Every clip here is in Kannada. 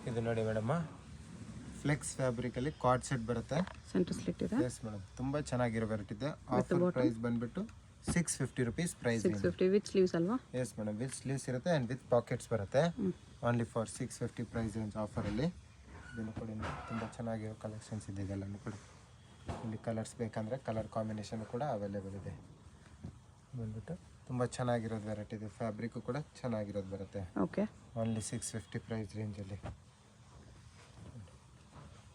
ಇದು ನೋಡಿ ಮೇಡಮ್, ಫ್ಲೆಕ್ಸ್ ಫ್ಯಾಬ್ರಿಕಲ್ಲಿ ಕಾರ್ಡ್ ಸೆಟ್ ಬರುತ್ತೆ. ಸೆಂಟರ್ ಸ್ಲಿಟ್ ಇದೆ. ಎಸ್ ಮೇಡಮ್, ತುಂಬ ಚೆನ್ನಾಗಿರೋ ವೆರೈಟಿ ಇದೆ. ಆಫರ್ ಪ್ರೈಸ್ ಬಂದುಬಿಟ್ಟು 650 rupees ಪ್ರೈಸ್. 650 ವಿತ್ ಸ್ಲೀವ್ಸ್ ಅಲ್ವಾ? ಎಸ್ ಮೇಡಮ್, ವಿತ್ ಸ್ಲೀವ್ಸ್ ಇರುತ್ತೆ ಆ್ಯಂಡ್ ವಿತ್ ಪಾಕೆಟ್ಸ್ ಬರುತ್ತೆ. ಓನ್ಲಿ ಫಾರ್ 650 ಪ್ರೈಸ್ ರೇಂಜ್ ಆಫರಲ್ಲಿ. ಇದನ್ನು ಕೊಡಿ, ತುಂಬ ಚೆನ್ನಾಗಿರೋ ಕಲೆಕ್ಷನ್ಸ್ ಇದೆ. ಇದೆಲ್ಲನೂ ಕೊಡಿ. ಇಲ್ಲಿ ಕಲರ್ಸ್ ಬೇಕಂದರೆ ಕಲರ್ ಕಾಂಬಿನೇಷನ್ ಕೂಡ ಅವೈಲೇಬಲ್ ಇದೆ. ಬಂದ್ಬಿಟ್ಟು ತುಂಬ ಚೆನ್ನಾಗಿರೋದು ವೆರೈಟಿ ಇದೆ. ಫ್ಯಾಬ್ರಿಕ್ಕು ಕೂಡ ಚೆನ್ನಾಗಿರೋದು ಬರುತ್ತೆ. ಓಕೆ, ಓನ್ಲಿ 650 ಪ್ರೈಸ್ ರೇಂಜಲ್ಲಿ.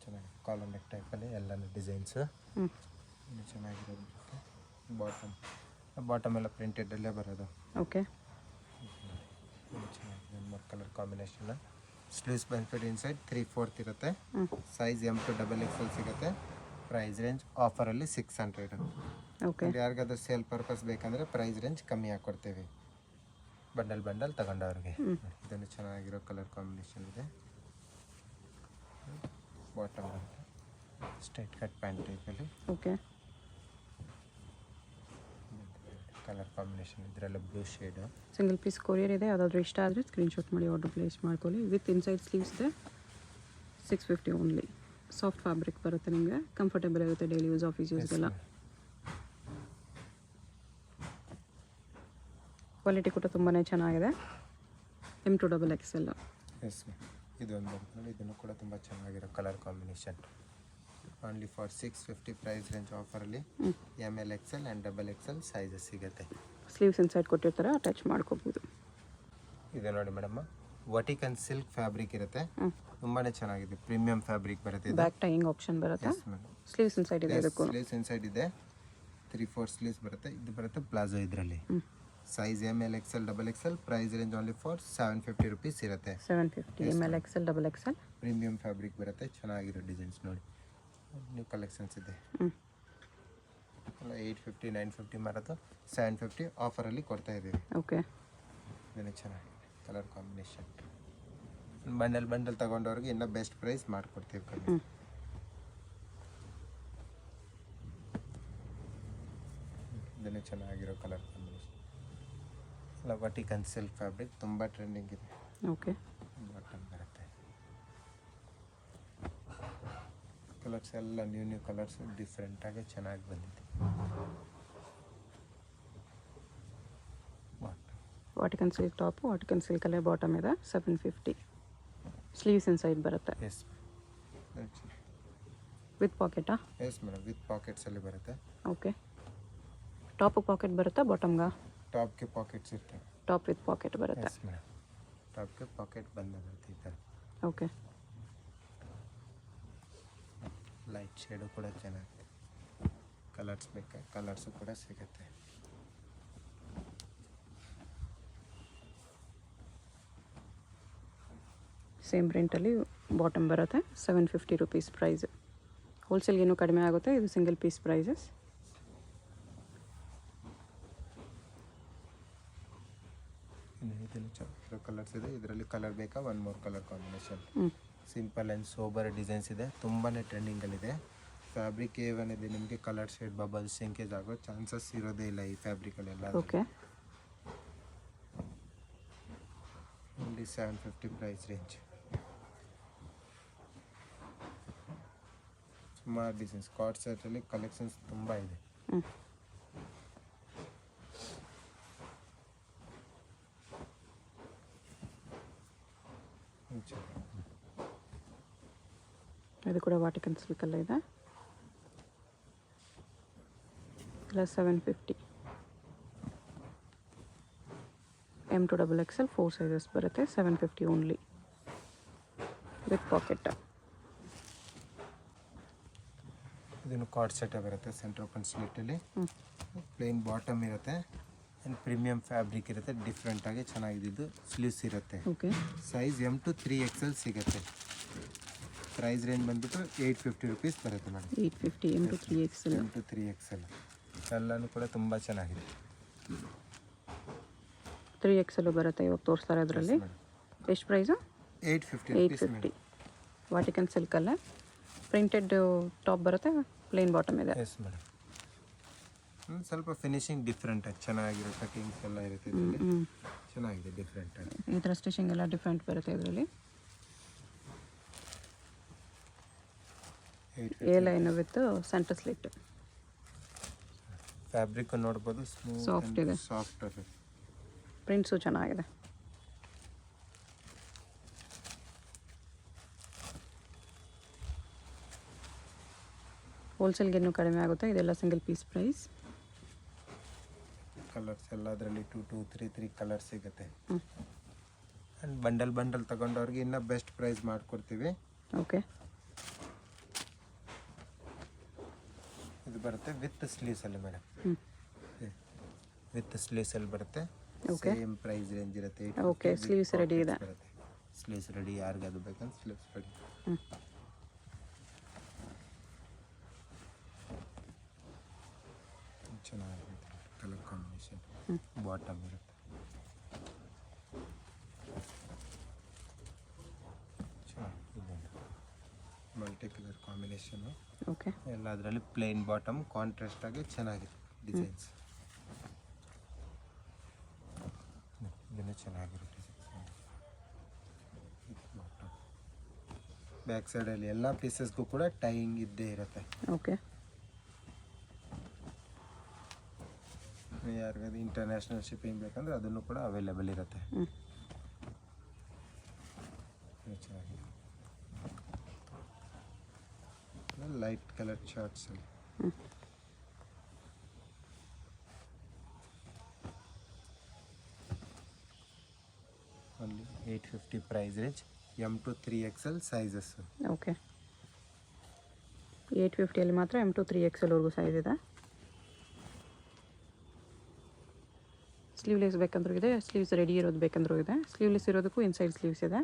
ಚೆನ್ನಾಗಿ ಕಾಲರ್ ನೆಕ್ ಟೈಪಲ್ಲಿ ಎಲ್ಲನೂ ಡಿಸೈನ್ಸು ಚೆನ್ನಾಗಿರೋದು ಬರುತ್ತೆ. ಬಾಟಮ್ ಎಲ್ಲ ಪ್ರಿಂಟೆಡಲ್ಲೇ ಬರೋದು. ಓಕೆ, ಚೆನ್ನಾಗಿದೆ. 3 ಕಲರ್ ಕಾಂಬಿನೇಷನ್. ಸ್ಲೀವ್ಸ್ ಬಂದ್ಬಿಟ್ಟು ಇನ್ಸೈಡ್ 3/4 ಇರುತ್ತೆ. ಸೈಜ್ M to XXL ಸಿಗುತ್ತೆ. ಪ್ರೈಸ್ ರೇಂಜ್ ಆಫರಲ್ಲಿ 600. ಓಕೆ, ಯಾರಿಗಾದ್ರೂ ಸೇಲ್ ಪರ್ಪಸ್ ಬೇಕಂದರೆ ಪ್ರೈಸ್ ರೇಂಜ್ ಕಮ್ಮಿ ಹಾಕ್ಕೊಡ್ತೇವೆ ಬಂಡಲ್ ತಗೊಂಡವ್ರಿಗೆ. ಇದನ್ನು ಚೆನ್ನಾಗಿರೋ ಕಲರ್ ಕಾಂಬಿನೇಷನ್ ಇದೆ. ಬಾಟಮ್ ಬರುತ್ತೆ ಸ್ಟ್ರೈಟ್ ಕಟ್ ಪ್ಯಾಂಟ್ ಟೈಪಲ್ಲಿ. ಓಕೆ, ಕಲರ್ ಕಾಂಬಿನೇಷನ್ ಇದರೆಲ್ಲ blue shade. Single piece courier ಇದೆ. ಯಾವುದಾದ್ರೂ ಇಷ್ಟ ಆದರೆ ಸ್ಕ್ರೀನ್ಶಾಟ್ ಮಾಡಿ ಆರ್ಡರ್ ಪ್ಲೇಸ್ ಮಾಡ್ಕೊಳ್ಳಿ. ವಿತ್ ಇನ್ಸೈಡ್ ಸ್ಲೀವ್ಸ್ ಇದೆ. 650 ಓನ್ಲಿ. ಸಾಫ್ಟ್ ಫ್ಯಾಬ್ರಿಕ್ ಬರುತ್ತೆ, ನಿಮಗೆ ಕಂಫರ್ಟೇಬಲ್ ಇರುತ್ತೆ ಡೈಲಿ ಯೂಸ್, ಆಫೀಸ್ ಯೂಸ್ಗೆಲ್ಲ. ಕ್ವಾಲಿಟಿ ಕೂಡ ತುಂಬಾ ಚೆನ್ನಾಗಿದೆ. M to XXL. Yes ma'am, ಇದೊಂದು ಬರ್ತದೆ. ಇದನ್ನು ಕೂಡ ತುಂಬ ಚೆನ್ನಾಗಿರೋ colour combination. Only for 650 price range ಆಫರಲ್ಲಿ. ML XL and XXL sizes ಸಿಗುತ್ತೆ. ಸ್ಲೀವ್ಸ್ ಇನ್ಸೈಡ್ ಕೊಟ್ಟಿರ್ತಾರೆ, ಅಟ್ಯಾಚ್ ಮಾಡ್ಕೋಬೋದು. ಇದೆ ನೋಡಿ ಮೇಡಮ್, ವರ್ಟಿಕನ್ ಸಿಲ್ಕ್ ಫ್ಯಾಬ್ರಿಕ್ ಇರುತ್ತೆ. ತುಂಬಾ ಚೆನ್ನಾಗಿದೆ. ಪ್ರೀಮಿಯಂ ಫ್ಯಾಬ್ರಿಕ್ ಬರುತ್ತೆ. ಬ್ಯಾಕ್ ಟೈಯಿಂಗ್ ಆಪ್ಷನ್ ಬರುತ್ತೆ. ಸ್ಲೀವ್ಸ್ ಇನ್ಸೈಡ್ ಇದೆ. ಸ್ಲೀವ್ಸ್ ಇನ್ಸೈಡ್ ಇದೆ. 3/4 ಸ್ಲೀವ್ಸ್ ಬರುತ್ತೆ. ಇದು ಬರುತ್ತೆ ಪ್ಲಾಜೋ ಇದರಲ್ಲಿ. Size ML XL XXL. Price range only for 750 rupees ಇರುತ್ತೆ. 750 ML XL XXL. Premium fabric ಬರುತ್ತೆ. ಚೆನ್ನಾಗಿರೋ ಡಿಸೈನ್ಸ್ ನೋಡಿ. ನ್ಯೂ ಕಲೆಕ್ಷನ್ಸ್ ಇದೆ. 850 950 ಮಾರೋದು 750 ಆಫರಲ್ಲಿ ಕೊಡ್ತಾ ಇದ್ದೀವಿ. ಓಕೆ, ಇದನ್ನು ಚೆನ್ನಾಗಿದೆ ಕಲರ್ ಕಾಂಬಿನೇಷನ್. ಬಂಡಲ್ ತಗೊಂಡವ್ರಿಗೆ ಇನ್ನೂ ಬೆಸ್ಟ್ ಪ್ರೈಸ್ ಮಾಡಿಕೊಡ್ತೀವಿ ಕಮ್ಮಿ. ಇದನ್ನು ಚೆನ್ನಾಗಿರೋ ಕಲರ್ ಕಾಂಬಿನೇಷನ್. ಎಲ್ಲ ವರ್ಟಿಕನ್ ಸಿಲ್ಕ್ ಫ್ಯಾಬ್ರಿಕ್ ತುಂಬ ಟ್ರೆಂಡಿಂಗ್ ಇದೆ. ಓಕೆ, ಬಾಟಮ್ ಬರುತ್ತೆ. ಕಲರ್ಸ್ ಎಲ್ಲ ನ್ಯೂ ಕಲರ್ಸ್ ಡಿಫ್ರೆಂಟಾಗಿ ಚೆನ್ನಾಗಿ ಬಂದಿದೆ. ವಾಟಿಕನ್ ಸಿಲ್ಕ್ ಟಾಪು, ವಾಟಿಕನ್ ಸಿಲ್ಕಲ್ಲೇ ಬಾಟಮ್ ಇದೆ. 750. ಸ್ಲೀವ್ಸ್ ಇನ್ಸೈಡ್ ಬರುತ್ತೆ. ಎಸ್ ವಿತ್ ಪಾಕೆಟಾ? ಎಸ್ ಮೇಡಮ್, ವಿತ್ ಪಾಕೆಟ್ಸಲ್ಲಿ ಬರುತ್ತೆ. ಓಕೆ, ಟಾಪ್ ಪಾಕೆಟ್ ಬರುತ್ತಾ ಬಾಟಮ್ಗೆ? ಟಾಪ್ಗೆ ಪಾಕೆಟ್ಸ್ ಇರ್ತವೆ. ಟಾಪ್ ವಿತ್ ಪಾಕೆಟ್ ಬರುತ್ತೆ. ಎಸ್ ಮೇಡಮ್, ಟಾಪ್ಗೆ ಪಾಕೆಟ್ ಬಂದಿರುತ್ತೆ ಈ ಥರ. ಓಕೆ, ಲೈಟ್ ಶೇಡು ಕೂಡ ಚೆನ್ನಾಗಿದೆ. ಕಲರ್ಸ್ ಬೇಕಾ ಕಲರ್ಸು ಕೂಡ ಸಿಗುತ್ತೆ. ಸೇಮ್ ಪ್ರಿಂಟಲ್ಲಿ ಬಾಟಮ್ ಬರುತ್ತೆ. 750 rupees ಪ್ರೈಸ್. ಹೋಲ್ಸೇಲ್ಗೇನು ಕಡಿಮೆ ಆಗುತ್ತೆ. ಇದು ಸಿಂಗಲ್ ಪೀಸ್ ಪ್ರೈಸಸ್. ಇದನ್ನು ಚೆನ್ನಾಗಿರೋ ಕಲರ್ಸ್ ಇದೆ. ಇದರಲ್ಲಿ ಕಲರ್ ಬೇಕಾ? 1 more colour combination. Simple and sober designs ಇದೆ. ತುಂಬಾ ಟ್ರೆಂಡಿಂಗಲ್ಲಿದೆ. ಫ್ಯಾಬ್ರಿಕ್ ಏನಿದೆ ನಿಮಗೆ ಕಲರ್ ಶೇಡ್ ಬಬಲ್ಸ್ ಸಿಂಕೇಜ್ ಆಗೋ ಚಾನ್ಸಸ್ ಇರೋದೇ ಇಲ್ಲ ಈ ಫ್ಯಾಬ್ರಿಕಲ್ಲೆಲ್ಲ. Okay, only 750 price range. ಸುಮಾರು ಡಿಸೈನ್ಸ್ ಕಾರ್ಡ್ ಸೆಟ್ಟಲ್ಲಿ ಕಲೆಕ್ಷನ್ಸ್ ತುಂಬ ಇದೆ. ಇದು ಕೂಡ ವಾಟಿಕನ್ ಸಿಲ್ಕಲ್ಲೇ ಇದೆ. ಎಲ್ಲ 750. M to XXL 4 ಸೈಜಸ್ ಬರುತ್ತೆ. 750 ಓನ್ಲಿ ವಿತ್ ಪಾಕೆಟ್. ಇದನ್ನು ಕಾರ್ಡ್ ಸೆಟ್ಟೇ ಬರುತ್ತೆ. ಸೆಂಟರ್ ಓಪನ್ ಸ್ಲಿಟ್ಟಲ್ಲಿ ಪ್ಲೇನ್ ಬಾಟಮ್ ಇರುತ್ತೆ ಆ್ಯಂಡ್ ಪ್ರೀಮಿಯಂ ಫ್ಯಾಬ್ರಿಕ್ ಇರುತ್ತೆ. ಡಿಫ್ರೆಂಟಾಗಿ ಚೆನ್ನಾಗಿದ್ದು ಸ್ಲೀವ್ಸ್ ಇರುತ್ತೆ. Okay, size M to XXL ಸಿಗುತ್ತೆ. ಪ್ರೈಸ್ ರೇಂಜ್ ಬಂದ್ಬಿಟ್ಟು 850 rupees ಬರುತ್ತೆ ಮೇಡಮ್. 850 M to XXL. ಎಲ್ಲನೂ ಕೂಡ ತುಂಬ ಚೆನ್ನಾಗಿದೆ. 3XL ಬರುತ್ತೆ ಇವಾಗ ತೋರಿಸ್ತಾರೆ ಅದರಲ್ಲಿ. ಎಷ್ಟು ಪ್ರೈಸು? 850. ವಾಟಿಕನ್ ಸಿಲ್ಕಲ್ಲೇ ಪ್ರಿಂಟೆಡ್ ಟಾಪ್ ಬರುತ್ತೆ. ಪ್ಲೇನ್ ಬಾಟಮ್ ಇದೆ. ಎಸ್ ಮೇಡಮ್, ಸ್ವಲ್ಪ ಫಿನಿಶಿಂಗ್ ಡಿಫ್ರೆಂಟಾಗಿ ಚೆನ್ನಾಗಿರೋ ಕಟಿಂಗ್ಸ್ ಎಲ್ಲ ಇರುತ್ತೆ. ಚೆನ್ನಾಗಿದೆ ಡಿಫ್ರೆಂಟಾಗಿ. ಈ ಥರ ಸ್ಟಿಚಿಂಗ್ ಎಲ್ಲ ಡಿಫ್ರೆಂಟ್ ಬರುತ್ತೆ ಇದರಲ್ಲಿ. A line with centre slit. Fabric ನೋಡ್ಬೋದು, ಸ್ಮೂತ್ Soft ಇದೆ. ಸಾಫ್ಟ್ ಇದೆ. ಪ್ರಿಂಟ್ಸು ಚೆನ್ನಾಗಿದೆ. ಹೋಲ್ಸೇಲ್ಗೆ ಇನ್ನೂ ಕಡಿಮೆ ಆಗುತ್ತೆ. ಇದೆಲ್ಲ ಸಿಂಗಲ್ ಪೀಸ್ ಪ್ರೈಸ್. ಕಲರ್ಸ್ ಎಲ್ಲ ಅದರಲ್ಲಿ 2 3 ಕಲರ್ಸ್ ಸಿಗುತ್ತೆ. ಹ್ಞೂ ಆ್ಯಂಡ್ ಬಂಡಲ್ ತಗೊಂಡವ್ರಿಗೆ ಇನ್ನೂ ಬೆಸ್ಟ್ ಪ್ರೈಸ್ ಮಾಡಿಕೊಡ್ತೀವಿ. ಓಕೆ. ಇದು ಬರುತ್ತೆ ವಿತ್ ಸ್ಲೀವ್ಸಲ್ಲಿ ಮೇಡಮ್, ಹ್ಞೂ ವಿತ್ ಸ್ಲೀವ್ಸಲ್ಲಿ ಬರುತ್ತೆ. Okay. ಸೇಮ್ ಪ್ರೈಸ್ ರೇಂಜ್ ಇರುತ್ತೆ. Okay, sleeves ready ಇದೆ. ಸ್ಲೀವ್ಸ್ ರೆಡಿ, ಯಾರಿಗದು ಬೇಕಂತ ಸ್ಲೀವ್ಸ್ ರೆಡಿ. ಹ್ಞೂ ಚೆನ್ನಾಗಿರುತ್ತೆ ಕಲರ್ ಕಾಂಬಿನೇಷನ್. ಬಾಟಮ್ ಇರುತ್ತೆ. ಚೆನ್ನಾಗಿದೆ, ಮಲ್ಟಿ ಕಲರ್ ಕಾಂಬಿನೇಷನು. ಓಕೆ. ಎಲ್ಲ ಅದರಲ್ಲಿ ಪ್ಲೇನ್ ಬಾಟಮ್, ಕಾಂಟ್ರಾಸ್ಟ್ ಆಗಿ ಚೆನ್ನಾಗಿದೆ ಡಿಸೈನ್ಸ್. ಇದನ್ನು ಚೆನ್ನಾಗಿರುತ್ತೆ ಬಾಟಮ್. ಬ್ಯಾಕ್ ಸೈಡಲ್ಲಿ ಎಲ್ಲ ಪೀಸಸ್ಗೂ ಕೂಡ ಟೈಯಿಂಗ್ ಇದ್ದೇ ಇರುತ್ತೆ. ಓಕೆ. ಯಾರಿಗಾದ್ರು ಇಂಟರ್ನ್ಯಾಷನಲ್ ಶಿಪ್ಪಿಂಗ್ ಬೇಕಂದ್ರೆ ಅದನ್ನು ಕೂಡ ಅವೈಲೇಬಲ್ ಇರುತ್ತೆ. ಹ್ಞೂ ಇದು ಚೆನ್ನಾಗಿದೆ. ಲೈಟ್ ಕಲರ್ ಶಾರ್ಟ್ಸಲ್ಲಿ ಹ್ಞೂ ಅಲ್ಲಿ 850 price range, M to 3XL sizes. Okay. 850 ಮಾತ್ರ M to 3XL ವರೆಗೂ ಸೈಜ್ ಇದೆ. ಸ್ಲೀವ್ಲೆಸ್ ಬೇಕಂದ್ರೂ ಇದೆ, ಸ್ಲೀವ್ಸ್ ರೆಡಿ ಇರೋದು ಬೇಕಂದ್ರೂ ಇದೆ. ಸ್ಲೀವ್ಲೆಸ್ ಇರೋದಕ್ಕೂ ಇನ್ಸೈಡ್ ಸ್ಲೀವ್ಸ್ ಇದೆ.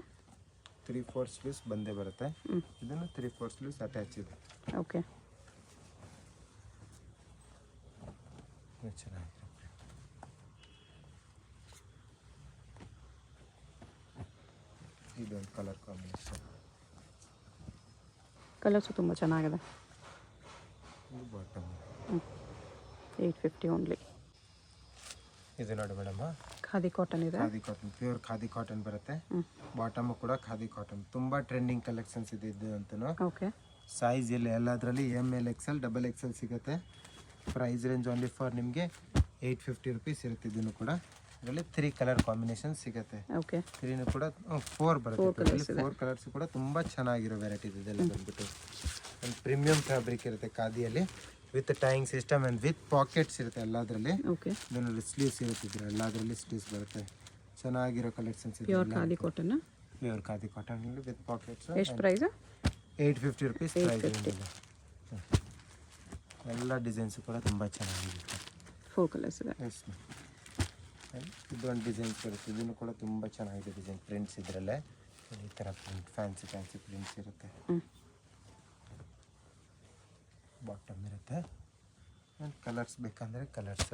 3/4 ಸ್ಲೀವ್ಸ್ ಬಂದೇ ಬರುತ್ತೆ. ಹ್ಞೂ ಇದನ್ನು 3/4 ಸ್ಲೀವ್ಸ್ ಅಟ್ಯಾಚ್ ಇದೆ. ಓಕೆ. ಇದು ಚೆನ್ನಾಗಿದೆ. ಇದೊಂದು ಕಲರ್ ಕಾಂಬಿನೇಷನ್. ಕಲರ್ಸು ತುಂಬ ಚೆನ್ನಾಗಿದೆ. ಇದು ಬಾಟಮ್. 850 ಓನ್ಲಿ. ಇದು ನೋಡಿ ಮೇಡಮ್, ಖಾದಿ ಕಾಟನ್ ಇದೆ. Khadi cotton, pure khadi cotton ಬರುತ್ತೆ. ಬಾಟಮು ಕೂಡ ಖಾದಿ ಕಾಟನ್. ತುಂಬ ಟ್ರೆಂಡಿಂಗ್ ಕಲೆಕ್ಷನ್ಸ್ ಇದೆ ಇದು ಅಂತೂ. ಓಕೆ. ಸೈಜ್ ಇಲ್ಲಿ ಎಲ್ಲದರಲ್ಲಿ ML XL XXL ಸಿಗುತ್ತೆ. ಪ್ರೈಸ್ ರೇಂಜ್ ಓನ್ಲಿ ಫಾರ್ ನಿಮಗೆ 850 ರುಪೀಸ್ ಇರುತ್ತೆ. ಇದನ್ನು ಕೂಡ ಇದರಲ್ಲಿ 3 ಕಲರ್ ಕಾಂಬಿನೇಷನ್ ಸಿಗುತ್ತೆ. ಓಕೆ. 3 ಕೂಡ 4 ಬರುತ್ತೆ. 4 ಕಲರ್ಸ್ ಕೂಡ ತುಂಬ ಚೆನ್ನಾಗಿರೋ ವೆರೈಟಿ ಇದೆಲ್ಲ ಬಂದ್ಬಿಟ್ಟು. ಒಂದು ಪ್ರೀಮಿಯಂ ಫ್ಯಾಬ್ರಿಕ್ ಇರುತ್ತೆ ಖಾದಿಯಲ್ಲಿ, with tying system and with pockets ಇರುತ್ತೆ ಎಲ್ಲದರಲ್ಲಿ. ಓಕೆ. ಇದರಲ್ಲಿ ಸ್ಲೀವ್ಸ್ ಇರುತ್ತೆ, ಇದ್ರೆ ಎಲ್ಲದರಲ್ಲಿ ಸ್ಲೀವ್ಸ್ ಬರುತ್ತೆ. ಚೆನ್ನಾಗಿರೋ ಕಲೆಕ್ಷನ್ಸ್ ಇದೆ. Pure khadi cotton. Pure khadi cotton with pockets. ಎಷ್ಟು ಪ್ರೈಸ್? 850 ರುಪೀಸ್ ಪ್ರೈಸ್ ಇದೆ. ಎಲ್ಲ ಡಿಸೈನ್ಸ್ ಕೂಡ ತುಂಬ ಚೆನ್ನಾಗಿರುತ್ತೆ. 4 ಕಲರ್ಸ್ ಇದೆ. ಎಸ್, ಇದೊಂದು ಡಿಸೈನ್ಸ್ ಬರುತ್ತೆ. ಇದನ್ನು ಕೂಡ ತುಂಬ ಚೆನ್ನಾಗಿದೆ ಡಿಸೈನ್. ಪ್ರಿಂಟ್ಸ್ ಇದರಲ್ಲೇ ಈ ಥರ ಪ್ರಿಂಟ್, ಫ್ಯಾನ್ಸಿ ಪ್ರಿಂಟ್ಸ್ ಇರುತ್ತೆ. ಬಾಟಮ್ ಇರುತ್ತೆ. ಆ್ಯಂಡ್ ಕಲರ್ಸ್ ಬೇಕಂದರೆ ಕಲರ್ಸ್,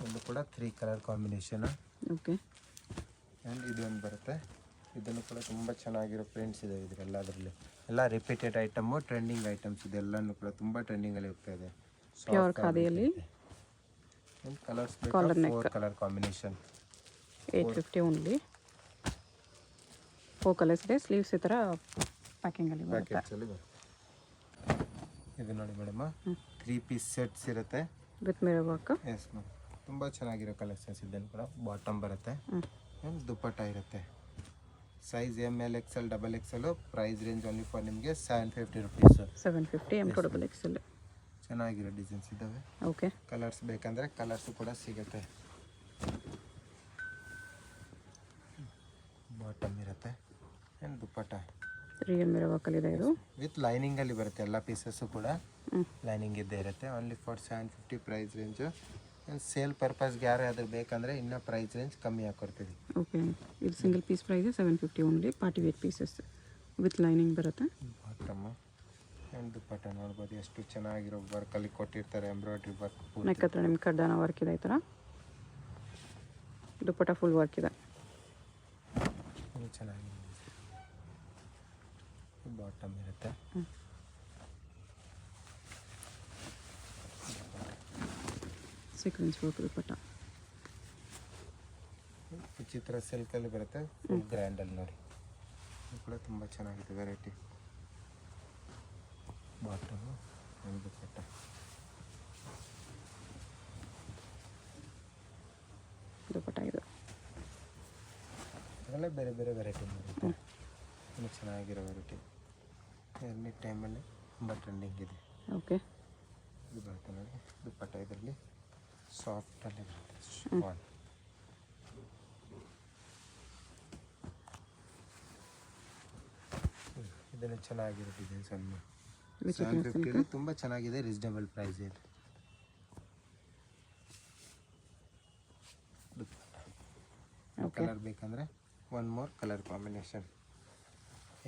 ಒಂದು ಕೂಡ 3 ಕಲರ್ ಕಾಂಬಿನೇಷನು. ಓಕೆ. ಆ್ಯಂಡ್ ಇದೊಂದು ಬರುತ್ತೆ. ಇದನ್ನು ಕೂಡ ತುಂಬ ಚೆನ್ನಾಗಿರೋ ಪ್ರಿಂಟ್ಸ್ ಇದೆ ಇದರೆಲ್ಲದರಲ್ಲಿ. ಎಲ್ಲ ರಿಪೀಟೆಡ್ ಐಟಮು, ಟ್ರೆಂಡಿಂಗ್ ಐಟಮ್ಸ್ ಇದೆಲ್ಲನೂ ಕೂಡ ತುಂಬ ಟ್ರೆಂಡಿಂಗಲ್ಲಿ ಹೋಗ್ತಾ ಇದೆ. ಪ್ಯೂರ್ ಖಾದಿಯಲ್ಲಿ colours Collar neck. 4 colour combination. 850 only. 4 colours ಇದೆ. ಸ್ಲೀವ್ಸ್ ಈ ಥರ ಪ್ಯಾಕಿಂಗಲ್ಲಿ ಬರುತ್ತೆ. ಪ್ಯಾಕೆಟ್ಸಲ್ಲಿ ಬರುತ್ತೆ. ಇದು ನೋಡಿ ಮೇಡಮ್, 3 ಪೀಸ್ ಸೆಟ್ಸ್ ಇರುತ್ತೆ with mirror work. Yes ma'am. ತುಂಬ ಚೆನ್ನಾಗಿರೋ ಕಲೆಕ್ಷನ್ಸ್ ಇದನ್ನು ಕೂಡ. ಬಾಟಮ್ ಬರುತ್ತೆ ಆ್ಯಂಡ್ ದುಪ್ಪಟ್ಟ ಇರುತ್ತೆ. Size ML XL XXL. Price range only for ನಿಮಗೆ 750 ರುಪೀಸ್. 750 M to XXL. ಚೆನ್ನಾಗಿರೋ ಡಿಸೈನ್ಸ್ ಇದ್ದಾವೆ. ಓಕೆ. ಕಲರ್ಸ್ ಬೇಕಂದರೆ ಕಲರ್ಸು ಕೂಡ ಸಿಗುತ್ತೆ. ಬಾಟಮ್ ಇರುತ್ತೆ ಆ್ಯಂಡ್ ದುಪ್ಪಟ್ಟ ರಿಯಲ್ ಮಿರರ್ ವರ್ಕಲ್ಲಿ ಇದೆ ಇದು. ವಿತ್ ಲೈನಿಂಗಲ್ಲಿ ಬರುತ್ತೆ. ಎಲ್ಲ ಪೀಸಸ್ಸು ಕೂಡ ಲೈನಿಂಗ್ ಇದ್ದೇ ಇರುತ್ತೆ. Only for 750 price range. And sale ಪರ್ಪಸ್ಗೆ ಯಾರಾದರೂ ಬೇಕಂದರೆ ಇನ್ನೂ ಪ್ರೈಸ್ ರೇಂಜ್ ಕಮ್ಮಿ ಹಾಕ್ಕೊಡ್ತೀವಿ. ಓಕೆ. ಇದು single piece price 750 only. Party wear pieces with lining ಬರುತ್ತೆ. ಬಾಟಮು ಆ್ಯಂಡ್ ದುಪ್ಪಟ್ಟ ನೋಡ್ಬೋದು ಎಷ್ಟು ಚೆನ್ನಾಗಿರೋ ವರ್ಕಲ್ಲಿ ಕೊಟ್ಟಿರ್ತಾರೆ. Embroidery work. ನೆಕ್ ಹತ್ರ ನಿಮ್ಗೆ ಕಡ್ಡಾನ ವರ್ಕ್ ಇದೆ ಈ ಥರ. ದುಪ್ಪಟ್ಟ ಫುಲ್ ವರ್ಕ್ ಇದೆ. ಚೆನ್ನಾಗಿದೆ. ಬಾಟಮ್ ಇರುತ್ತೆ. ಸೀಕ್ವೆನ್ಸ್ ವರ್ಕ್ ದುಪ್ಪಟ್ಟ. ವಿಚಿತ್ರ ಸಿಲ್ಕಲ್ಲಿ ಬರುತ್ತೆ. ಫುಲ್ ಗ್ರ್ಯಾಂಡಲ್ಲಿ ನೋಡಿ. ಇದು ಕೂಡ ತುಂಬ ಚೆನ್ನಾಗಿದೆ ವೆರೈಟಿ. Bottom and dupatta. ದುಪ್ಪಟ್ಟ ಇದು ಅದರಲ್ಲೇ ಬೇರೆ ಬೇರೆ ವೆರೈಟಿ ಬರುತ್ತೆ. ಇನ್ನು ಚೆನ್ನಾಗಿರೋ ವೆರೈಟಿ ಎನಿ ಟೈಮಲ್ಲಿ ತುಂಬ ಟ್ರೆಂಡಿಂಗ್ ಇದೆ. ಓಕೆ. ಇದು ಬರುತ್ತೆ ನೋಡಿ ದುಪ್ಪಟ್ಟ, ಇದರಲ್ಲಿ ಸಾಫ್ಟಲ್ಲಿ ಬರುತ್ತೆ ಶಿಫಾನ್. ಇದನ್ನು ಚೆನ್ನಾಗಿರೋ ಡಿಸೈನ್ಸ್ ಅನ್ನು ವಿಚಿತ್ರ 750 ತುಂಬ ಚೆನ್ನಾಗಿದೆ, ರೀಸನಬಲ್ ಪ್ರೈಸ್ ಇದೆ. ಓಕೆ. ಕಲರ್ ಬೇಕಂದರೆ one more colour combination.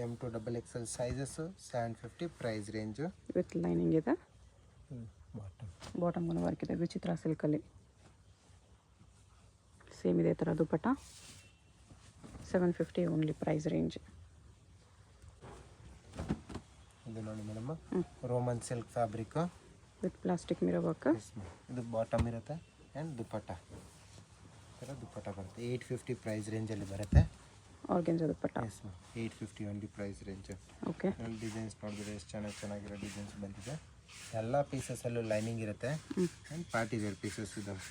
M2XXL sizes 750 price range. With lining ಇದೆ, ಬಾಟಮ್ ಬಾಟಮ್ಗೂ ವರ್ಕ್ ಇದೆ. ವಿಚಿತ್ರ ಸಿಲ್ಕಲ್ಲಿ ಸೇಮ್ ಇದೇ ಥರ ದುಪ್ಪಟ್ಟ 750 ಓನ್ಲಿ ಪ್ರೈಸ್ ರೇಂಜ್. ಇದು ನೋಡಿ madam, Roman silk fabric with plastic mirror work. ಇದು ಬಾಟಮ್ ಇರುತ್ತೆ ಆ್ಯಂಡ್ ದುಪ್ಪಟ್ಟ ಥರ ದುಪ್ಪಟ್ಟ ಬರುತ್ತೆ. 850 ಪ್ರೈಸ್ ರೇಂಜಲ್ಲಿ ಬರುತ್ತೆ. Organza dupatta. Yes ma'am, 850 only price range. Okay. ಅಲ್ಲಿ ಡಿಸೈನ್ಸ್ ನೋಡಿದ್ರೆ ಎಷ್ಟು ಚೆನ್ನಾಗಿರೋ ಡಿಸೈನ್ಸ್ ಬಂದಿದೆ. ಎಲ್ಲ ಪೀಸಸಲ್ಲೂ ಲೈನಿಂಗ್ ಇರುತ್ತೆ ಆ್ಯಂಡ್ ಪಾರ್ಟಿ ವೇರ್ ಪೀಸಸ್ ಇದಾವೆ.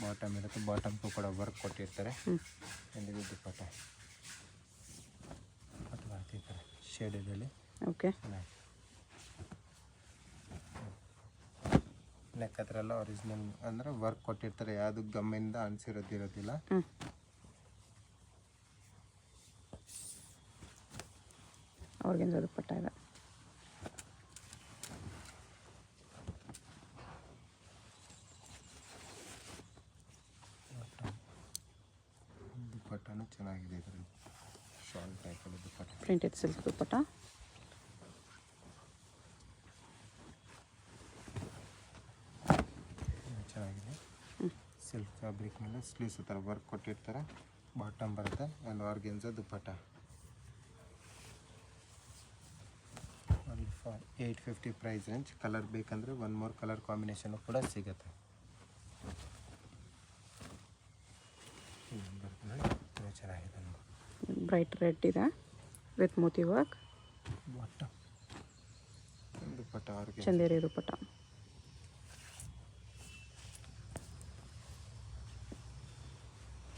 ಬಾಟಮ್ ಇರುತ್ತೆ, ಬಾಟಮ್ಗೂ ಕೂಡ ವರ್ಕ್ ಕೊಟ್ಟಿರ್ತಾರೆ. ಆ್ಯಂಡ್ ಇದು ದುಪ್ಪಟ್ಟ ಅದು ಬರ್ತಿರ್ತಾರೆ ಶೇಡಲ್ಲಿ. ಓಕೆ. ನೆಕ್ ಹತ್ರ ಎಲ್ಲ ಒರಿಜಿನಲ್ ಅಂದರೆ ವರ್ಕ್ ಕೊಟ್ಟಿರ್ತಾರೆ, ಯಾವುದು ಗಮ್ಮಿಂದ ಅನಿಸಿರೋದಿರೋದಿಲ್ಲ. ಆರ್ಗೆನ್ಜಾ ದುಪ್ಪಟ್ಟ ಇದೆ. ದುಪ್ಪಟ್ಟನೂ ಚೆನ್ನಾಗಿದೆ, ಇದರಲ್ಲಿ ಶಾಲ್ ಟೈಪಲ್ಲಿ ದುಪ್ಪಟ್ಟ. Printed silk dupatta. ಚೆನ್ನಾಗಿದೆ. ಸಿಲ್ಕ್ ಫ್ಯಾಬ್ರಿಕ್ ಮೇಲೆ ಸ್ಲೀವ್ಸ್ ಥರ ವರ್ಕ್ ಕೊಟ್ಟಿರ್ತಾರೆ. ಬಾಟಮ್ ಬರುತ್ತೆ and organza dupatta. 850 price range. Colour ಬೇಕಂದರೆ ಒನ್ ಮೋರ್ ಕಲರ್ ಕಾಂಬಿನೇಷನು ಕೂಡ ಸಿಗುತ್ತೆ. ಚೆನ್ನಾಗಿದೆ. ಬ್ರೈಟ್ ರೆಡ್ ಇದೆ with moti work. Bottom dupatta organza. Chanderi dupatta.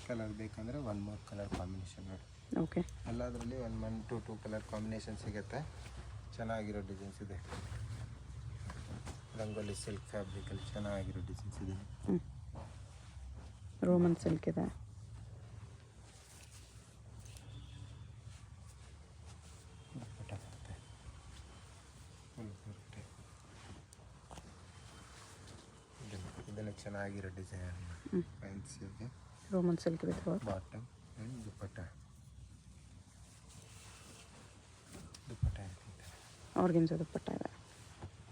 Colour ಬೇಕಂದರೆ ಒನ್ ಮೋರ್ ಕಲರ್ ಕಾಂಬಿನೇಷನ್ ನೋಡಿ. ಓಕೆ. ಎಲ್ಲದರಲ್ಲಿ 1 to 2 ಕಲರ್ ಕಾಂಬಿನೇಷನ್ ಸಿಗುತ್ತೆ. ಚೆನ್ನಾಗಿರೋ ಡಿಸೈನ್ಸ್ ಇದೆ. ರಂಗೋಲಿ ಸಿಲ್ಕ್ ಫ್ಯಾಬ್ರಿಕಲ್ಲಿ ಚೆನ್ನಾಗಿರೋ ಡಿಸೈನ್ಸ್ ಇದೆ. ರೋಮನ್ ಸಿಲ್ಕ್ ಇದೆ. ದುಪ್ಪಟ್ಟ ಬರುತ್ತೆ. ಇದನ್ನು ಚೆನ್ನಾಗಿರೋ ಡಿಸೈನ್ ಫ್ಯಾನ್ಸಿಗೆ. Roman silk with work. Bottom and dupatta. Dupatta ಇರುತ್ತೆ. ಆರ್ಗೆನ್ಜಾ ದುಪ್ಪಟ್ಟ ಇದೆ.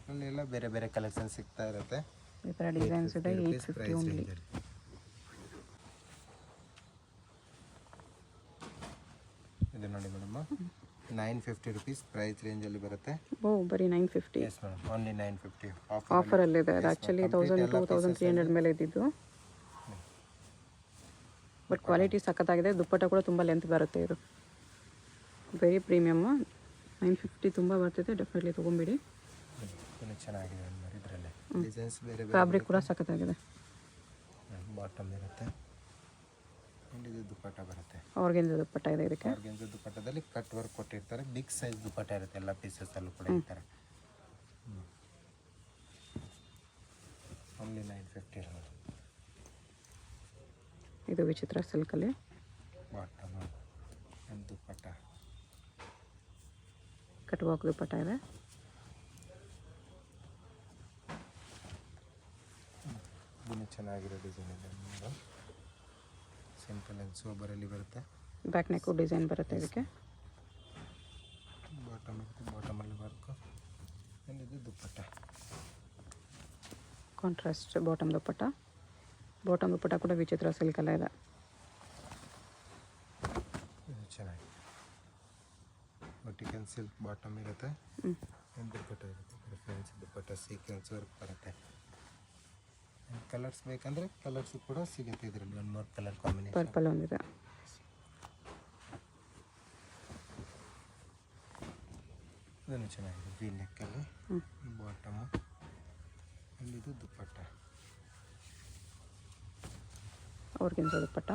ಅಲ್ಲೆಲ್ಲ ಬೇರೆ ಬೇರೆ ಕಲೆಕ್ಷನ್ ಸಿಗ್ತಾ ಇರುತ್ತೆ. ಈ ಥರ ಡಿಸೈನ್ಸ್ ಇದೆ. 850 ಪ್ರೈಸ್ ಓನ್ಲಿ. ರೇಂಜಲ್ಲಿ. ಇದು ನೋಡಿ ಮೇಡಮ್, 950 ರುಪೀಸ್ ಪ್ರೈಸ್ ರೇಂಜಲ್ಲಿ ಬರುತ್ತೆ. ಓ, ಬರೀ 950. Yes madam, only 950 ಆಫರಲ್ಲಿದೆ. ಅದು ಆ್ಯಕ್ಚುಲಿ 1000 to 1300 ಮೇಲೆ ಇದ್ದಿದ್ದು. ಬಟ್ ಕ್ವಾಲಿಟಿ ಸಖತ್ತಾಗಿದೆ. ದುಪ್ಪಟ್ಟ ಕೂಡ ತುಂಬ ಲೆಂತ್ ಬರುತ್ತೆ. ಇದು ವೆರಿ ಪ್ರೀಮಿಯಮ್ಮು. 950 ತುಂಬ ಬರ್ತಿದೆ. ಡೆಫಿನೆಟ್ಲಿ ತೊಗೊಂಬಿಡಿ. ಇನ್ನೂ ಚೆನ್ನಾಗಿದೆ ಇದರಲ್ಲೇ ಡಿಸೈನ್ಸ್ ಬೇರೆ ಬೇರೆ. ಫ್ಯಾಬ್ರಿಕ್ ಕೂಡ ಸಖತ್ತಾಗಿದೆ. ಬಾಟಮ್ ಇರುತ್ತೆ ಆ್ಯಂಡ್ ಇದು ದುಪ್ಪಟ್ಟ ಬರುತ್ತೆ. ಆರ್ಗೆನ್ಜಾ ದುಪ್ಪಟ್ಟ ಇದೆ ಇದಕ್ಕೆ. ಆರ್ಗೆನ್ಜಾ ದುಪ್ಪಟ್ಟದಲ್ಲಿ ಕಟ್ ವರ್ಕ್ ಕೊಟ್ಟಿರ್ತಾರೆ. ಬಿಗ್ ಸೈಜ್ ದುಪ್ಪಟ್ಟ ಇರುತ್ತೆ ಎಲ್ಲ ಪೀಸಸಲ್ಲೂ ಕೂಡ ಈ ಥರ. ಓನ್ಲಿ 950 ಇರೋದು. ಇದು ವಿಚಿತ್ರ ಸಿಲ್ಕಲ್ಲಿ. Bottom and dupatta. Cut work dupatta ಇದೆ. ಇನ್ನೂ ಚೆನ್ನಾಗಿರೋ ಡಿಸೈನ್ ಇದೆ. ಸಿಂಪಲ್ ಆ್ಯಂಡ್ ಸೋಬರಲ್ಲಿ ಬರುತ್ತೆ. ಬ್ಯಾಕ್ ನೆಕ್ಕು ಡಿಸೈನ್ ಬರುತ್ತೆ ಇದಕ್ಕೆ. ಬಾಟಮ್ ಇರುತ್ತೆ, ಬಾಟಮಲ್ಲಿ ವರ್ಕ್ ಆ್ಯಂಡ್ ಇದು ದುಪ್ಪಟ್ಟ. ಕಾಂಟ್ರಾಸ್ಟ್ ಬಾಟಮ್ ದುಪ್ಪಟ್ಟ. ಬಾಟಮ್ ದುಪ್ಪಟ್ಟ ಕೂಡ ವಿಚಿತ್ರ ಸಿಲ್ಕಲ್ಲ ಇದೆ. ಇದು ಚೆನ್ನಾಗಿದೆ. ವರ್ಟಿಕಲ್ ಸಿಲ್ಕ್ ಬಾಟಮ್ ಇರುತ್ತೆ ಆ್ಯಂಡ್ ದುಪ್ಪಟ್ಟ ಇರುತ್ತೆ. ಫ್ಯಾನ್ಸಿ ದುಪ್ಪಟ್ಟ ಸೀಕ್ವೆನ್ಸ್ ವರ್ಕ್ ಬರುತ್ತೆ. ಕಲರ್ಸ್ ಬೇಕಂದರೆ ಕಲರ್ಸು ಕೂಡ ಸಿಗುತ್ತೆ ಇದರಲ್ಲಿ. One more colour combination. Purple ಒಂದಿದೆ. ಇದನ್ನು ಚೆನ್ನಾಗಿದೆ ವಿ ನೆಕ್ಕಲ್ಲಿ ಬಾಟಮು ಇಲ್ಲಿದು ದುಪ್ಪಟ್ಟ ಆರ್ಗೆನ್ಸಾ ದುಪ್ಪಟ್ಟ.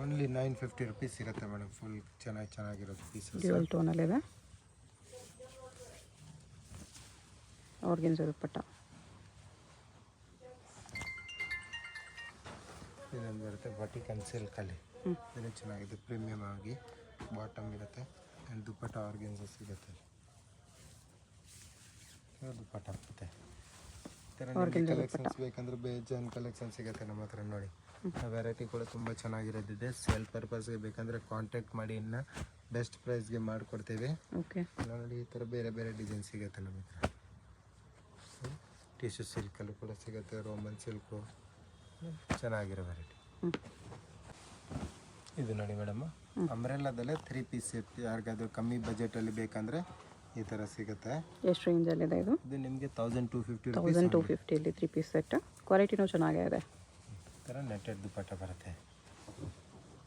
ಓನ್ಲಿ 950 ರುಪೀಸ್ ಇರುತ್ತೆ ಮೇಡಮ್. ಫುಲ್ ಚೆನ್ನಾಗಿರೋದು ಪೀಸಸ್. ಡ್ಯೂಯಲ್ ಟೋನಲ್ಲಿದೆ. ಆರ್ಗೆನ್ಸಾ ದುಪ್ಪಟ್ಟ. ಇದೊಂದು ಬರುತ್ತೆ ವಟಿಕನ್ ಸಿಲ್ಕಲ್ಲಿ. ಇದನ್ನು ಚೆನ್ನಾಗಿದೆ ಪ್ರೀಮಿಯಮ್ ಆಗಿ ಬಾಟಮ್ ಇರುತ್ತೆ ಆ್ಯಂಡ್ ದುಪ್ಪಟ್ಟ ಆರ್ಗೆನ್ಸಾ ಸಿಗುತ್ತೆ. ದುಪ್ಪಟ್ಟ ಬರುತ್ತೆ. ಈ ಥರ ಕಲೆಕ್ಷನ್ಸ್ ಬೇಕಂದ್ರೆ ಬೇಜಾನ್ ಕಲೆಕ್ಷನ್ ಸಿಗುತ್ತೆ ನಮ್ಮ ಹತ್ರ ನೋಡಿ. ವೆರೈಟಿ ಕೂಡ ತುಂಬ ಚೆನ್ನಾಗಿರೋದಿದೆ. ಸೇಲ್ ಪರ್ಪಸ್ಗೆ ಬೇಕಂದರೆ ಕಾಂಟ್ಯಾಕ್ಟ್ ಮಾಡಿ ಇನ್ನು ಬೆಸ್ಟ್ ಪ್ರೈಸ್ಗೆ ಮಾಡಿಕೊಡ್ತೇವೆ. ಓಕೆ ನೋಡಿ ಈ ಥರ ಬೇರೆ ಬೇರೆ ಡಿಸೈನ್ ಸಿಗುತ್ತೆ ನಮ್ಮ ಹತ್ರ. ಟಿಶ್ಯೂ ಸಿಲ್ಕಲ್ಲೂ ಕೂಡ ಸಿಗುತ್ತೆ, ರೋಮನ್ ಸಿಲ್ಕು ಚೆನ್ನಾಗಿರೋ ವೆರೈಟಿ. ಇದು ನೋಡಿ ಮೇಡಮ್ ಅಂಬ್ರೆಲ್ಲಾದಲ್ಲೇ 3 ಪೀಸ್ ಯಾರಿಗಾದ್ರೂ ಕಮ್ಮಿ ಬಜೆಟಲ್ಲಿ ಬೇಕಂದರೆ ಈ ಥರ ಸಿಗುತ್ತೆ. ಎಷ್ಟು ರೇಂಜಲ್ಲಿದೆ ಇದು? ಇದು ನಿಮಗೆ 1250 1250 3 ಪೀಸ್ ಸೆಟ್. ಕ್ವಾಲಿಟಿನೂ ಚೆನ್ನಾಗಿದೆ. ಈ ಥರ ನೆಟ್ಟೆಡ್ ದುಪ್ಪಟ್ಟ ಬರುತ್ತೆ.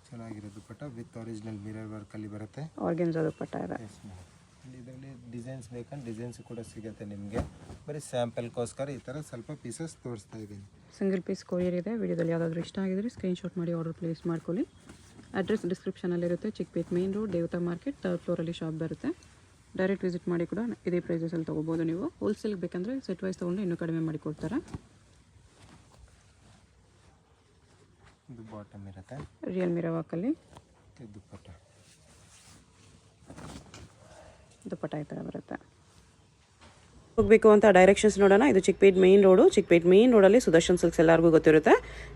ಚೆನ್ನಾಗಿರೋ ದುಪ್ಪಟ್ಟ ವಿತ್ ಒರಿಜಿನಲ್ ಮಿರರ್ ವರ್ಕಲ್ಲಿ ಬರುತ್ತೆ. ಆರ್ಗೆನ್ಸಾ ದುಪ್ಪಟ್ಟ ಇದೆ. ಇದರಲ್ಲಿ ಡಿಸೈನ್ಸ್ ಬೇಕಂದ್ರೆ ಡಿಸೈನ್ಸ್ ಕೂಡ ಸಿಗುತ್ತೆ ನಿಮಗೆ. ಬರೀ ಸ್ಯಾಂಪಲ್ಗೋಸ್ಕರ ಈ ಥರ ಸ್ವಲ್ಪ ಪೀಸಸ್ ತೋರಿಸ್ತಾ ಇದ್ದೀನಿ. ಸಿಂಗಲ್ ಪೀಸ್ ಕೊರಿಯರ್ ಇದೆ. ವಿಡಿಯೋದಲ್ಲಿ ಯಾವುದಾದ್ರೂ ಇಷ್ಟ ಆಗಿದ್ರೆ ಸ್ಕ್ರೀನ್ಶಾಟ್ ಮಾಡಿ ಆರ್ಡರ್ ಪ್ಲೇಸ್ ಮಾಡ್ಕೊಳ್ಳಿ. ಅಡ್ರೆಸ್ ಡಿಸ್ಕ್ರಿಪ್ಷನಲ್ಲಿರುತ್ತೆ. ಚಿಕ್ಕಪೇಟ್ ಮೇನ್ ರೋಡ್, ದೇವತಾ ಮಾರ್ಕೆಟ್, 3rd ಫ್ಲೋರಲ್ಲಿ ಶಾಪ್ ಬರುತ್ತೆ. ಡೈರೆಕ್ಟ್ ವಿಸಿಟ್ ಮಾಡಿ ಕೂಡ ಇದೇ ಪ್ರೈಸಸಲ್ಲಿ ತೊಗೋಬೋದು ನೀವು. ಹೋಲ್ಸೇಲ್ಗೆ ಬೇಕಂದರೆ ಸೆಟ್ ವೈಸ್ ತೊಗೊಂಡು ಇನ್ನೂ ಕಡಿಮೆ ಮಾಡಿ ಕೊಡ್ತಾರೆ. ಇದು ಬಾಟಮ್ ಇರುತ್ತೆ. ರಿಯಲ್ ಮಿರರ್ ವರ್ಕಲ್ಲಿ ದುಪ್ಪಟ್ಟ ಈ ಥರ ಬರುತ್ತೆ. ಹೋಗಬೇಕು ಅಂತ ಡೈರೆಕ್ಷನ್ಸ್ ನೋಡೋಣ. ಇದು Chickpet main road. Chickpet main ರೋಡಲ್ಲಿ ಸುದರ್ಶನ್ ಸಿಲ್ಕ್ಸ್ ಎಲ್ಲರಿಗೂ ಗೊತ್ತಿರುತ್ತೆ.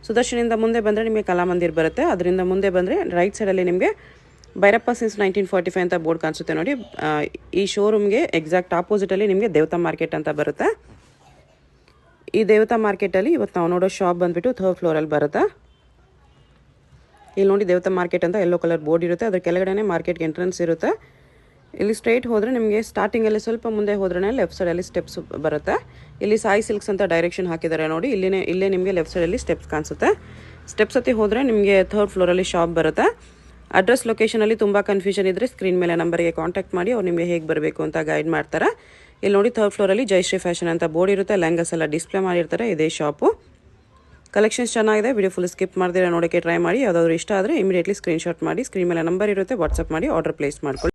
ಸುದರ್ಶನಿಂದ ಮುಂದೆ ಬಂದರೆ ನಿಮಗೆ ಕಲಾಮಂದಿರ್ ಬರುತ್ತೆ. ಅದರಿಂದ ಮುಂದೆ ಬಂದರೆ ರೈಟ್ ಸೈಡಲ್ಲಿ ನಿಮಗೆ ಭೈರಪ್ಪ ಸಿನ್ಸ್ 1945 ಅಂತ ಬೋರ್ಡ್ ಕಾಣಿಸುತ್ತೆ ನೋಡಿ. ಈ ಶೋರೂಮ್ಗೆ ಎಕ್ಸಾಕ್ಟ್ ಆಪೋಸಿಟಲ್ಲಿ ನಿಮಗೆ ದೇವತಾ ಮಾರ್ಕೆಟ್ ಅಂತ ಬರುತ್ತೆ. ಈ ದೇವತಾ ಮಾರ್ಕೆಟಲ್ಲಿ ಇವತ್ತು ನಾವು ನೋಡೋ ಶಾಪ್ ಬಂದುಬಿಟ್ಟು 3rd ಫ್ಲೋರಲ್ಲಿ ಬರುತ್ತೆ. ಇಲ್ಲಿ ನೋಡಿ ದೇವತಾ ಮಾರ್ಕೆಟ್ ಅಂತ ಯೆಲ್ಲೋ ಕಲರ್ ಬೋರ್ಡ್ ಇರುತ್ತೆ. ಅದ್ರ ಕೆಳಗಡೆ ಮಾರ್ಕೆಟ್ಗೆ ಎಂಟ್ರೆನ್ಸ್ ಇರುತ್ತೆ. ಇಲ್ಲಿ ಸ್ಟ್ರೈಟ್ ಹೋದರೆ ನಿಮಗೆ ಸ್ಟಾರ್ಟಿಂಗಲ್ಲಿ ಸ್ವಲ್ಪ ಮುಂದೆ ಹೋದ್ರೆ ಲೆಫ್ಟ್ ಸೈಡಲ್ಲಿ ಸ್ಟೆಪ್ಸ್ ಬರುತ್ತೆ. ಇಲ್ಲಿ ಸಾಯಿ ಸಿಲ್ಕ್ಸ್ ಅಂತ ಡೈರೆಕ್ಷನ್ ಹಾಕಿದ್ದಾರೆ ನೋಡಿ. ಇಲ್ಲೇ ನಿಮಗೆ ಲೆಫ್ಟ್ ಸೈಡಲ್ಲಿ ಸ್ಟೆಪ್ಸ್ ಕಾಣಿಸುತ್ತೆ. ಸ್ಟೆಪ್ಸ್ ಹತ್ತಿ ಹೋದರೆ ನಿಮಗೆ 3rd ಫ್ಲೋರಲ್ಲಿ ಶಾಪ್ ಬರುತ್ತೆ. ಅಡ್ರೆಸ್ ಲೊಕೇಶನಲ್ಲಿ ತುಂಬ ಕನ್ಫ್ಯೂಷನ್ ಇದ್ದರೆ ಸ್ಕ್ರೀನ್ ಮೇಲೆ ನಂಬರ್ಗೆ ಕಾಂಟ್ಯಾಕ್ಟ್ ಮಾಡಿ ಅವ್ರು ನಿಮಗೆ ಹೇಗೆ ಬರಬೇಕು ಅಂತ ಗೈಡ್ ಮಾಡ್ತಾರೆ. ಇಲ್ಲಿ ನೋಡಿ 3rd ಫ್ಲೋರಲ್ಲಿ ಜಯಶ್ರೀ ಫ್ಯಾಷನ್ ಅಂತ ಬೋರ್ಡ್ ಇರುತ್ತೆ. ಲೆಹಂಗಾಸ್ ಎಲ್ಲ ಡಿಸ್ಪ್ಲೇ ಮಾಡಿರ್ತಾರೆ. ಇದೇ ಶಾಪು. ಕಲೆಕ್ಷನ್ಸ್ ಚೆನ್ನಾಗಿದೆ. ವಿಡಿಯೋ ಫುಲ್ ಸ್ಕಿಪ್ ಮಾಡ್ದಿರ ನೋಡೋಕ್ಕೆ ಟ್ರೈ ಮಾಡಿ. ಯಾವುದಾದ್ರೂ ಇಷ್ಟ ಆದರೆ ಇಮಿಡಿಯೇಟ್ಲಿ ಸ್ಕ್ರೀನ್ಶಾಟ್ ಮಾಡಿ ಸ್ಕ್ರೀನ್ ಮೇಲೆ ನಂಬರ್ ಇರುತ್ತೆ, ವಾಟ್ಸಪ್ ಮಾಡಿ ಆರ್ಡರ್ ಪ್ಲೇಸ್ ಮಾಡ್ಕೊಳ್ಳಿ.